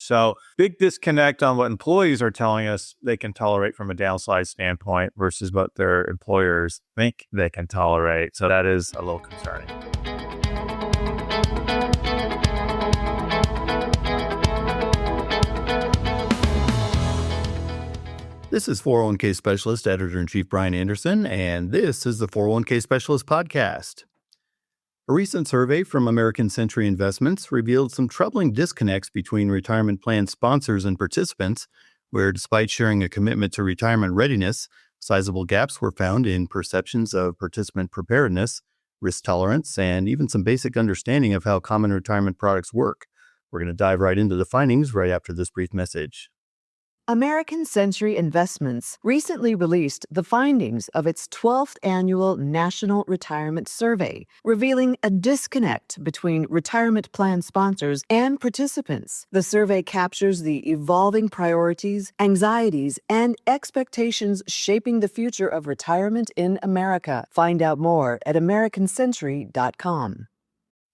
So big disconnect on what employees are telling us they can tolerate from a downside standpoint versus what their employers think they can tolerate. So that is a little concerning. This is 401k Specialist Editor-in-Chief Brian Anderson, and this is the 401k Specialist Podcast. A recent survey from American Century Investments revealed some troubling disconnects between retirement plan sponsors and participants, where despite sharing a commitment to retirement readiness, sizable gaps were found in perceptions of participant preparedness, risk tolerance, and even some basic understanding of how common retirement products work. We're going to dive right into the findings right after this brief message. American Century Investments recently released the findings of its 12th annual National Retirement Survey, revealing a disconnect between retirement plan sponsors and participants. The survey captures the evolving priorities, anxieties, and expectations shaping the future of retirement in America. Find out more at americancentury.com.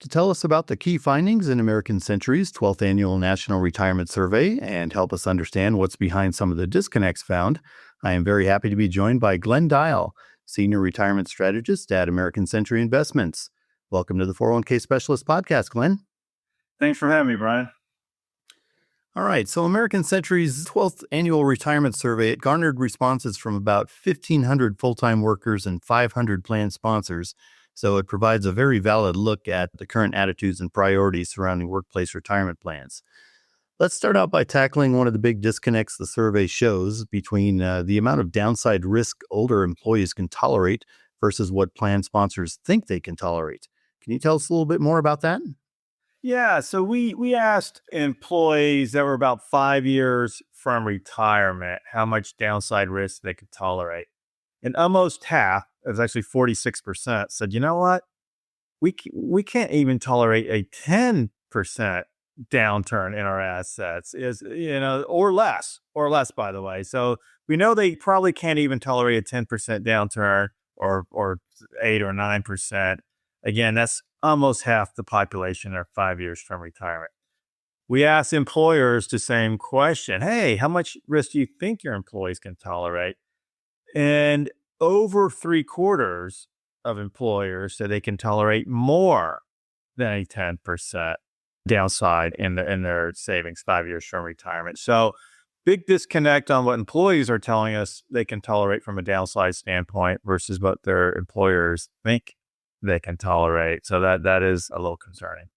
To tell us about the key findings in American Century's 12th Annual National Retirement Survey and help us understand what's behind some of the disconnects found, I am very happy to be joined by Glenn Dial, Senior Retirement Strategist at American Century Investments. Welcome to the 401k Specialist Podcast, Glenn. Thanks for having me, Brian. All right, so American Century's 12th Annual Retirement Survey, it garnered responses from about 1,500 full-time workers and 500 plan sponsors. So it provides a very valid look at the current attitudes and priorities surrounding workplace retirement plans. Let's start out by tackling one of the big disconnects the survey shows between the amount of downside risk older employees can tolerate versus what plan sponsors think they can tolerate. Can you tell us a little bit more about that? Yeah, so we asked employees that were about 5 years from retirement how much downside risk they could tolerate. And almost half, it was actually 46%, said, you know what? We can't even tolerate a 10% downturn in our assets, or less, by the way. So we know they probably can't even tolerate a 10% downturn or 8 or 9%. Again, that's almost half the population are 5 years from retirement. We asked employers the same question. Hey, how much risk do you think your employees can tolerate? And over 3/4 of employers said they can tolerate more than a 10% downside in their savings 5 years from retirement. So big disconnect on what employees are telling us they can tolerate from a downside standpoint versus what their employers think they can tolerate. So that is a little concerning.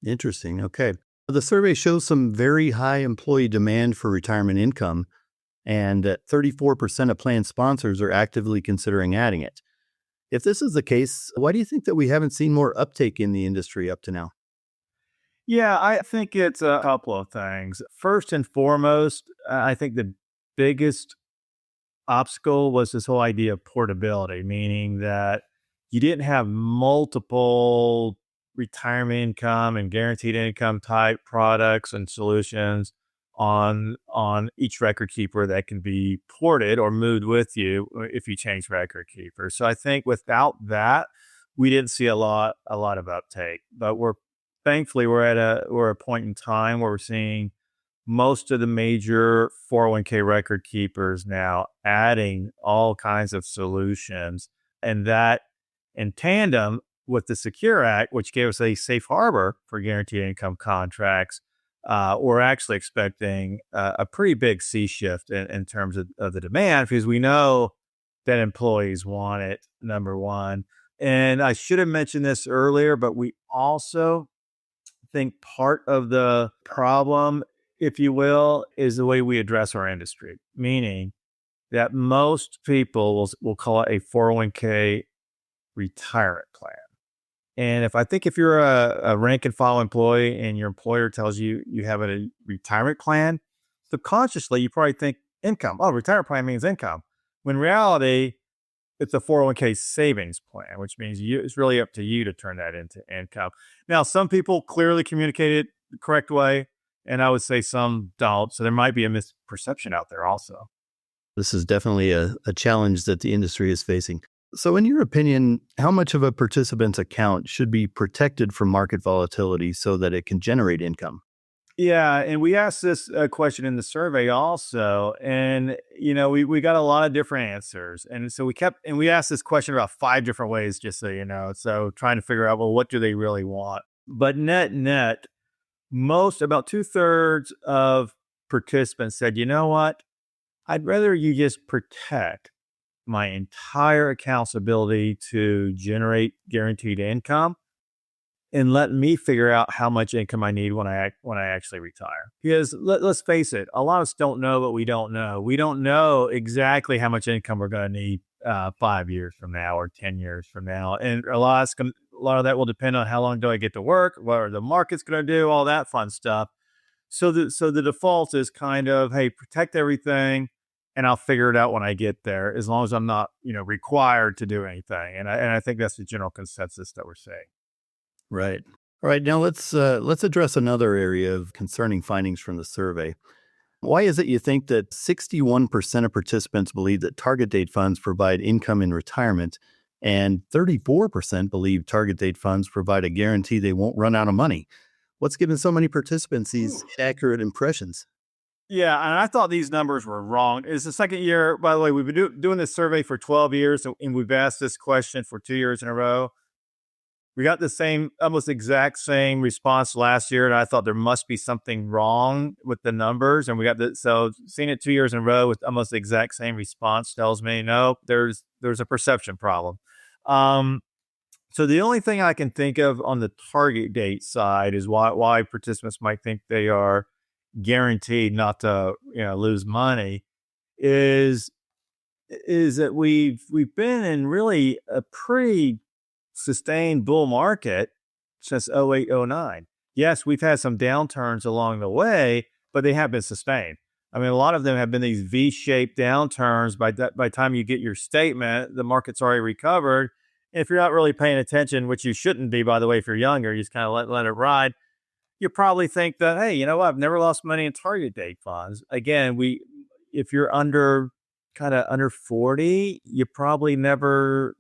Interesting. Okay. The survey shows some very high employee demand for retirement income, and that 34% of plan sponsors are actively considering adding it. If this is the case, why do you think that we haven't seen more uptake in the industry up to now? Yeah, I think it's a couple of things. First and foremost, I think the biggest obstacle was this whole idea of portability, meaning that you didn't have multiple retirement income and guaranteed income type products and solutions on each record keeper that can be ported or moved with you if you change record keeper. So I think without that, we didn't see a lot of uptake. But thankfully we're at a point in time where we're seeing most of the major 401k record keepers now adding all kinds of solutions, and that in tandem with the Secure Act, which gave us a safe harbor for guaranteed income contracts. We're actually expecting a pretty big sea shift in terms of the demand, because we know that employees want it, number one. And I should have mentioned this earlier, but we also think part of the problem, if you will, is the way we address our industry, meaning that most people will call it a 401k retirement plan. And if you're a rank and file employee and your employer tells you you have a retirement plan, subconsciously you probably think income. Oh, retirement plan means income. When in reality, it's a 401k savings plan, which means it's really up to you to turn that into income. Now, some people clearly communicate it the correct way, and I would say some don't. So there might be a misperception out there also. This is definitely a challenge that the industry is facing. So in your opinion, how much of a participant's account should be protected from market volatility so that it can generate income? Yeah, and we asked this question in the survey also, and we got a lot of different answers, and so we asked this question about five different ways, just so you know. So trying to figure out, well, what do they really want? But net, about 2/3 of participants said, you know what, I'd rather you just protect my entire account's ability to generate guaranteed income and let me figure out how much income I need when I actually retire. Because let's face it, a lot of us don't know what we don't know. We don't know exactly how much income we're going to need 5 years from now or 10 years from now, and a lot of that will depend on how long do I get to work, what are the market's going to do, all that fun stuff. So the default is kind of, hey, protect everything, and I'll figure it out when I get there, as long as I'm not required to do anything. And I think that's the general consensus that we're seeing. Right. All right. Now let's address another area of concerning findings from the survey. Why is it you think that 61% of participants believe that target date funds provide income in retirement, and 34% believe target date funds provide a guarantee they won't run out of money? What's given so many participants these accurate impressions? Yeah, and I thought these numbers were wrong. It's the second year, by the way, we've been doing this survey for 12 years, and we've asked this question for 2 years in a row. We got the same, almost exact same response last year, and I thought there must be something wrong with the numbers. And so seeing it 2 years in a row with almost the exact same response tells me no, there's a perception problem. Um, so the only thing I can think of on the target date side is why participants might think they are guaranteed not to lose money is that we've been in really a pretty sustained bull market since 08, 09. Yes, we've had some downturns along the way, but they have been sustained. I mean, a lot of them have been these V-shaped downturns. By the time you get your statement, the market's already recovered. If you're not really paying attention, which you shouldn't be, by the way, if you're younger, you just kind of let it ride. You probably think that, hey, you know what? I've never lost money in target date funds. Again, if you're under 40, you probably never,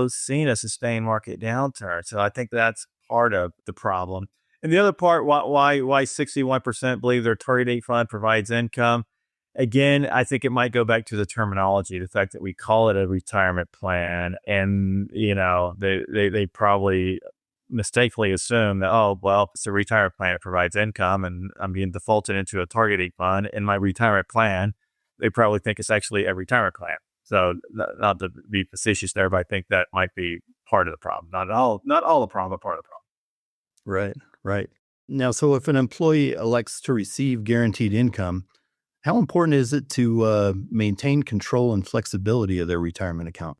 seen a sustained market downturn. So I think that's part of the problem. And the other part, why 61% believe their target date fund provides income. Again, I think it might go back to the terminology, the fact that we call it a retirement plan, and they probably mistakenly assume that, oh, well, it's a retirement plan, it provides income, and I'm being defaulted into a target date fund in my retirement plan. They probably think it's actually a retirement plan. So not to be facetious there, but I think that might be part of the problem. Not all the problem, but part of the problem. Right, right. Now, so if an employee elects to receive guaranteed income, how important is it to maintain control and flexibility of their retirement account?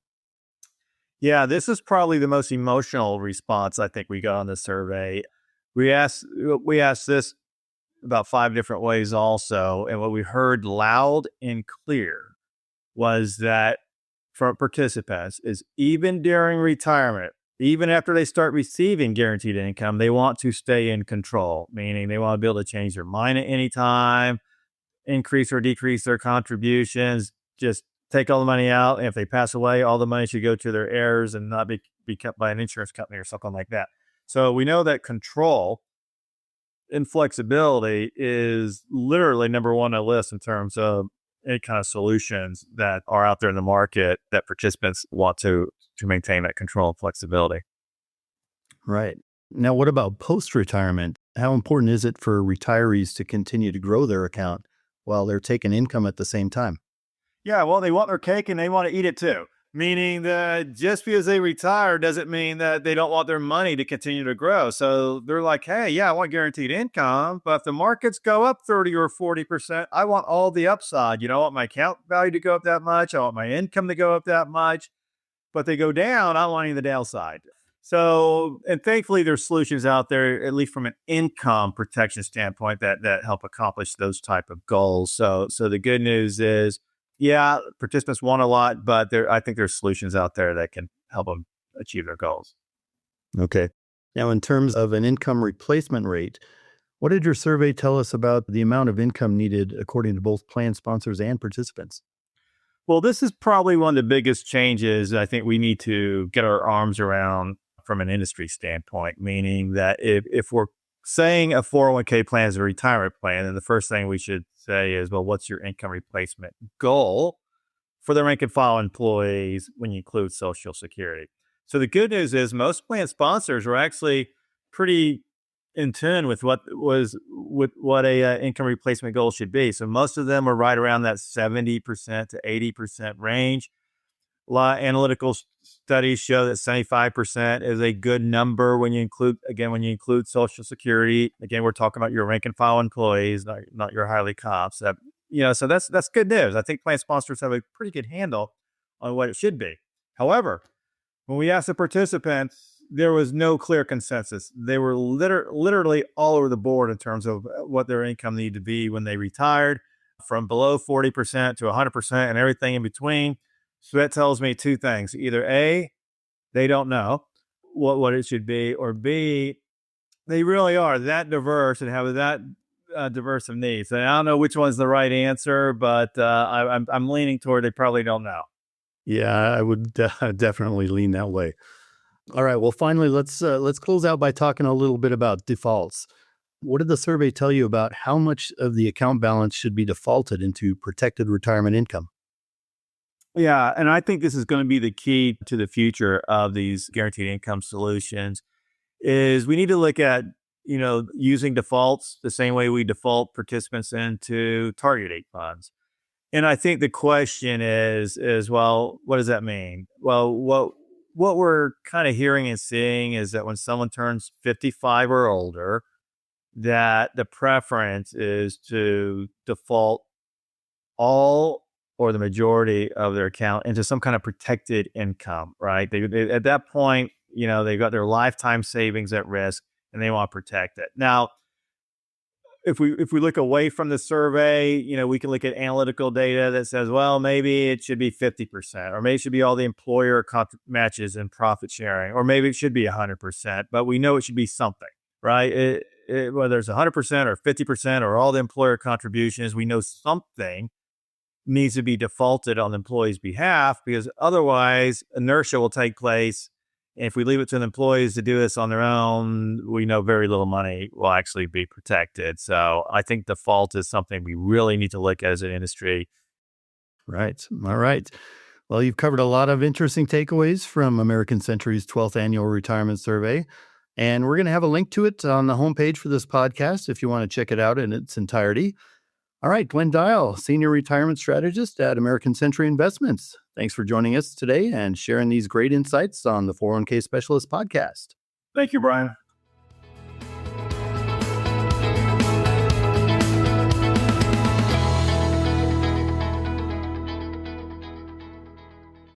Yeah, this is probably the most emotional response I think we got on the survey. We asked this about five different ways also, and what we heard loud and clear was that from participants is even during retirement, even after they start receiving guaranteed income, they want to stay in control, meaning they want to be able to change their mind at any time, increase or decrease their contributions, just take all the money out. And if they pass away, all the money should go to their heirs and not be kept by an insurance company or something like that. So we know that control and flexibility is literally number one on the list in terms of any kind of solutions that are out there in the market that participants want to maintain that control and flexibility. Right. Now, what about post-retirement? How important is it for retirees to continue to grow their account while they're taking income at the same time? Yeah, well, they want their cake and they want to eat it too. Meaning that just because they retire doesn't mean that they don't want their money to continue to grow. So they're like, hey, yeah, I want guaranteed income, but if the markets go up 30 or 40%, I want all the upside. I want my account value to go up that much. I want my income to go up that much. But they go down, I don't want any of the downside. So, and thankfully there's solutions out there, at least from an income protection standpoint, that help accomplish those type of goals. So the good news is, yeah, participants want a lot, but I think there's solutions out there that can help them achieve their goals. Okay. Now, in terms of an income replacement rate, what did your survey tell us about the amount of income needed according to both plan sponsors and participants? Well, this is probably one of the biggest changes I think we need to get our arms around from an industry standpoint, meaning that if we're saying a 401k plan is a retirement plan, and the first thing we should say is, well, what's your income replacement goal for the rank and file employees when you include Social Security? So the good news is most plan sponsors are actually pretty in tune with what a income replacement goal should be. So most of them are right around that 70% to 80% range. A lot of analytical studies show that 75% is a good number when you include Social Security. Again, we're talking about your rank and file employees, not your highly comps. So that's good news. I think plan sponsors have a pretty good handle on what it should be. However, when we asked the participants, there was no clear consensus. They were literally all over the board in terms of what their income needed to be when they retired, from below 40% to 100% and everything in between. So that tells me two things. Either A, they don't know what it should be, or B, they really are that diverse and have that diverse of needs. And I don't know which one's the right answer, but I'm leaning toward they probably don't know. Yeah, I would definitely lean that way. All right. Well, finally, let's close out by talking a little bit about defaults. What did the survey tell you about how much of the account balance should be defaulted into protected retirement income? Yeah, and I think this is going to be the key to the future of these guaranteed income solutions is we need to look at, using defaults the same way we default participants into target date funds. And I think the question is, well, what does that mean? Well, what we're kind of hearing and seeing is that when someone turns 55 or older, that the preference is to default all or the majority of their account into some kind of protected income, right? They at that point, they've got their lifetime savings at risk and they want to protect it. Now, if we look away from the survey, we can look at analytical data that says, well, maybe it should be 50%, or maybe it should be all the employer matches and profit sharing, or maybe it should be 100%, but we know it should be something, right? Whether it's 100% or 50% or all the employer contributions, we know something needs to be defaulted on the employee's behalf, because otherwise inertia will take place. And if we leave it to the employees to do this on their own, we know very little money will actually be protected. So I think default is something we really need to look at as an industry. Right. All right. Well, you've covered a lot of interesting takeaways from American Century's 12th Annual Retirement Survey. And we're going to have a link to it on the homepage for this podcast if you want to check it out in its entirety. All right, Glenn Dial, Senior Retirement Strategist at American Century Investments. Thanks for joining us today and sharing these great insights on the 401k Specialist podcast. Thank you, Brian.